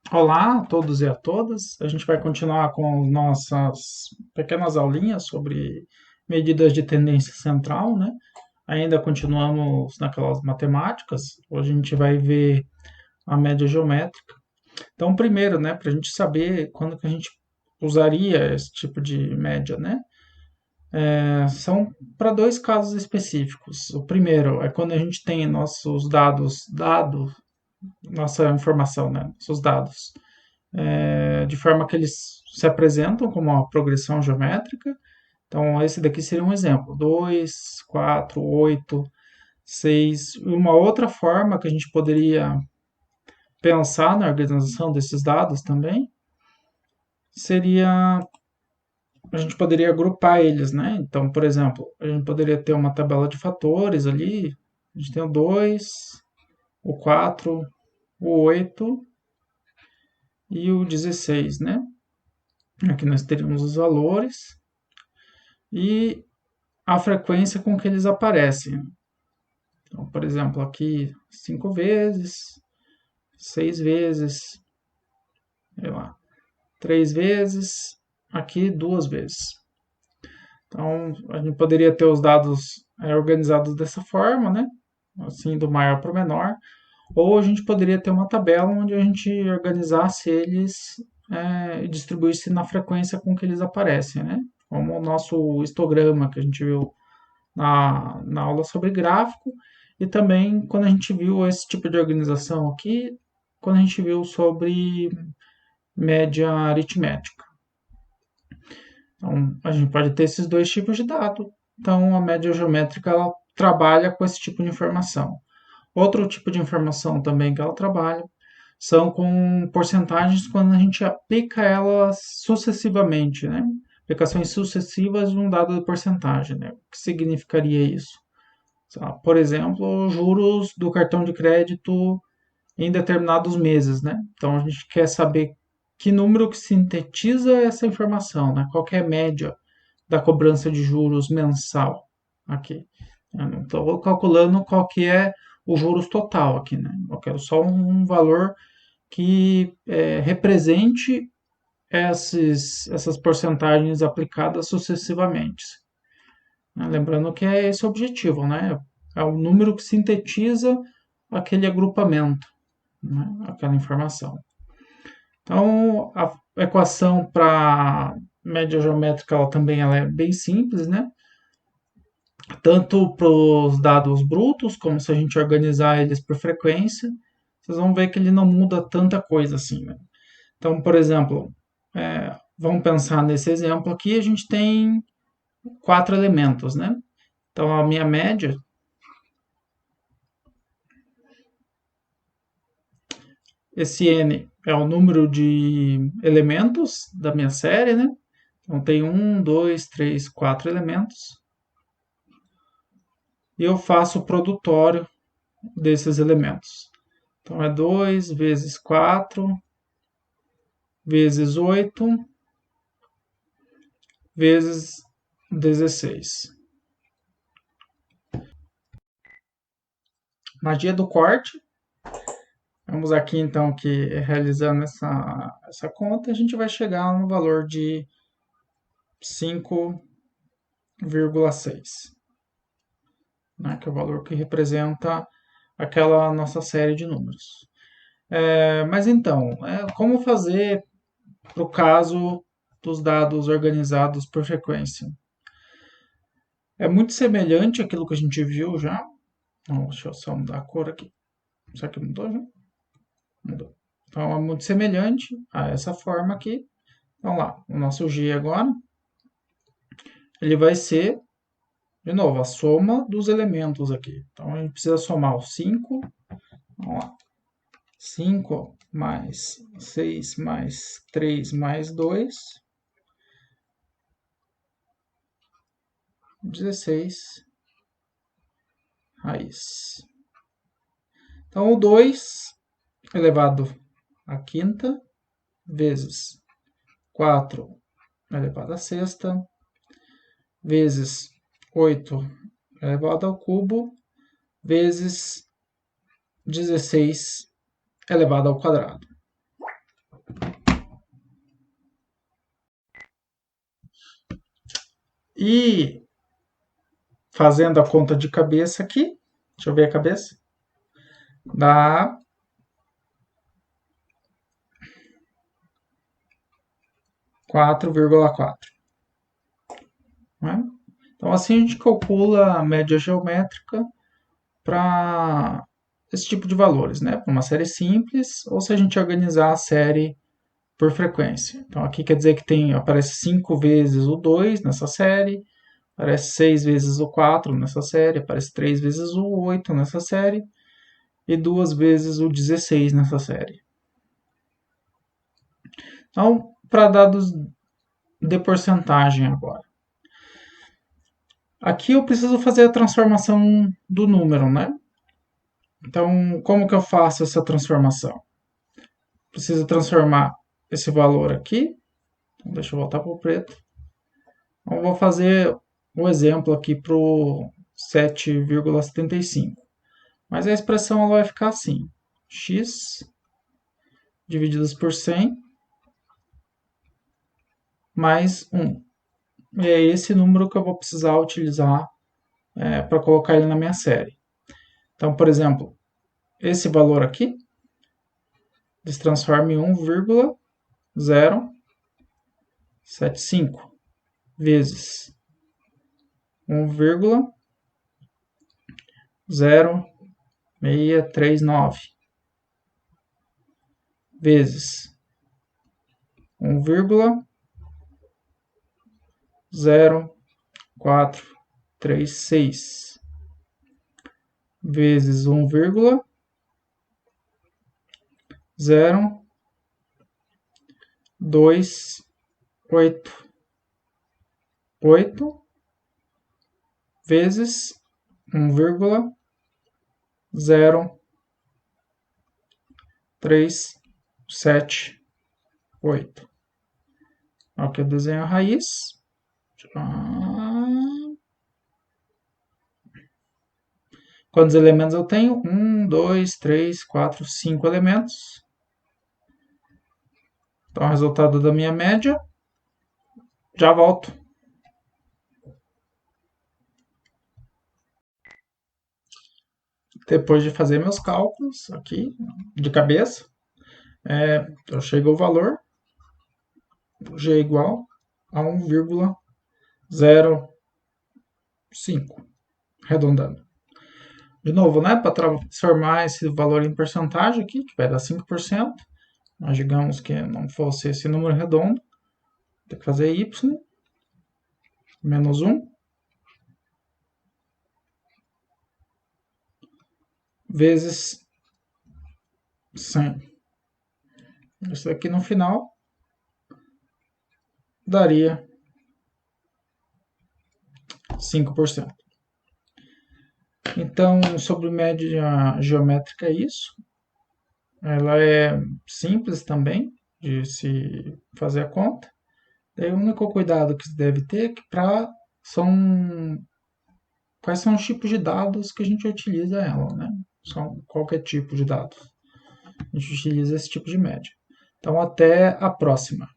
Olá a todos e a todas. A gente vai continuar com nossas pequenas aulinhas sobre medidas de tendência central, né? Ainda continuamos naquelas matemáticas. Hoje a gente vai ver a média geométrica. Então, primeiro, né, para a gente saber quando que a gente usaria esse tipo de média, né? São para dois casos específicos. O primeiro é quando a gente tem nossos nossa informação, né? Nossos dados de forma que eles se apresentam como uma progressão geométrica. Então, esse daqui seria um exemplo: 2, 4, 8, 6. Uma outra forma que a gente poderia pensar na organização desses dados também seria a gente poderia agrupar eles, né? Então, por exemplo, a gente poderia ter uma tabela de fatores ali. A gente tem o 2, o 4, o 8 e o 16, né? Aqui nós teríamos os valores e a frequência com que eles aparecem. Então, por exemplo, aqui 5 vezes, 6 vezes, sei lá, 3 vezes, aqui 2 vezes. Então, a gente poderia ter os dados organizados dessa forma, né? Assim, do maior para o menor. Ou a gente poderia ter uma tabela onde a gente organizasse eles e distribuísse na frequência com que eles aparecem, né? Como o nosso histograma que a gente viu na aula sobre gráfico e também quando a gente viu esse tipo de organização aqui, quando a gente viu sobre média aritmética. Então, a gente pode ter esses dois tipos de dado. Então, a média geométrica ela trabalha com esse tipo de informação. Outro tipo de informação também que ela trabalha são com porcentagens quando a gente aplica elas sucessivamente, né? Aplicações sucessivas de um dado de porcentagem, né? O que significaria isso? Por exemplo, juros do cartão de crédito em determinados meses, né? Então a gente quer saber que número que sintetiza essa informação, né? Qual que é a média da cobrança de juros mensal aqui. Eu não estou calculando qual que é o juros total aqui, né? Eu quero só um valor que represente essas porcentagens aplicadas sucessivamente. Né? Lembrando que é esse o objetivo, né? É o número que sintetiza aquele agrupamento, né? Aquela informação. Então, a equação para média geométrica ela é bem simples, né? Tanto para os dados brutos, como se a gente organizar eles por frequência, vocês vão ver que ele não muda tanta coisa assim, né? Então, por exemplo, vamos pensar nesse exemplo aqui, a gente tem 4 elementos, né? Então, a minha média, esse n é o número de elementos da minha série, né? Então, tem 1, 2, 3, 4 elementos. E eu faço o produtório desses elementos. Então, é 2 vezes 4 vezes 8 vezes 16. Magia do corte. Vamos aqui então que realizando essa conta, a gente vai chegar no valor de 5,6, né, que é o valor que representa aquela nossa série de números. Mas então, como fazer para o caso dos dados organizados por frequência? É muito semelhante àquilo que a gente viu já. Deixa eu só mudar a cor aqui. Isso aqui mudou já? Mudou. Então é muito semelhante a essa forma aqui. Vamos lá, o nosso G agora, ele vai ser, de novo, a soma dos elementos aqui. Então a gente precisa somar o 5, vamos lá, 5 mais 6 mais 3 mais 2, 16 raiz. Então o 2 elevado à quinta vezes 4 elevado à sexta vezes 8 elevado ao cubo vezes 16 elevado ao quadrado. E fazendo a conta de cabeça aqui, deixa eu ver a cabeça, dá 4,4. Né? Então, assim a gente calcula a média geométrica para esse tipo de valores, né? Para uma série simples, ou se a gente organizar a série por frequência. Então, aqui quer dizer que aparece 5 vezes o 2 nessa série, aparece 6 vezes o 4 nessa série, aparece 3 vezes o 8 nessa série e 2 vezes o 16 nessa série. Então, para dados de porcentagem agora. Aqui eu preciso fazer a transformação do número, né? Então, como que eu faço essa transformação? Preciso transformar esse valor aqui. Então, deixa eu voltar para o preto. Então, vou fazer o exemplo aqui para o 7,75. Mas a expressão ela vai ficar assim. X divididos por 100 mais 1. E é esse número que eu vou precisar utilizar para colocar ele na minha série. Então, por exemplo, esse valor aqui se transforma em 1,075 vezes 1,0639 vezes 1,0436 vezes 1,0288 vezes 1,0378. Aqui eu desenho a raiz. Quantos elementos eu tenho? 1, 2, 3, 4, 5 elementos. Então, o resultado da minha média. Já volto. Depois de fazer meus cálculos aqui de cabeça, eu chego ao valor G é igual a 1,05, arredondando. De novo, né, para transformar esse valor em porcentagem aqui, que vai dar 5%, nós digamos que não fosse esse número redondo, tem que fazer y menos 1 vezes 100. Isso aqui no final daria 5%. Então, sobre média geométrica é isso. Ela é simples também de se fazer a conta. E o único cuidado que se deve ter é que são quais são os tipos de dados que a gente utiliza ela, né? São qualquer tipo de dados. A gente utiliza esse tipo de média. Então, até a próxima.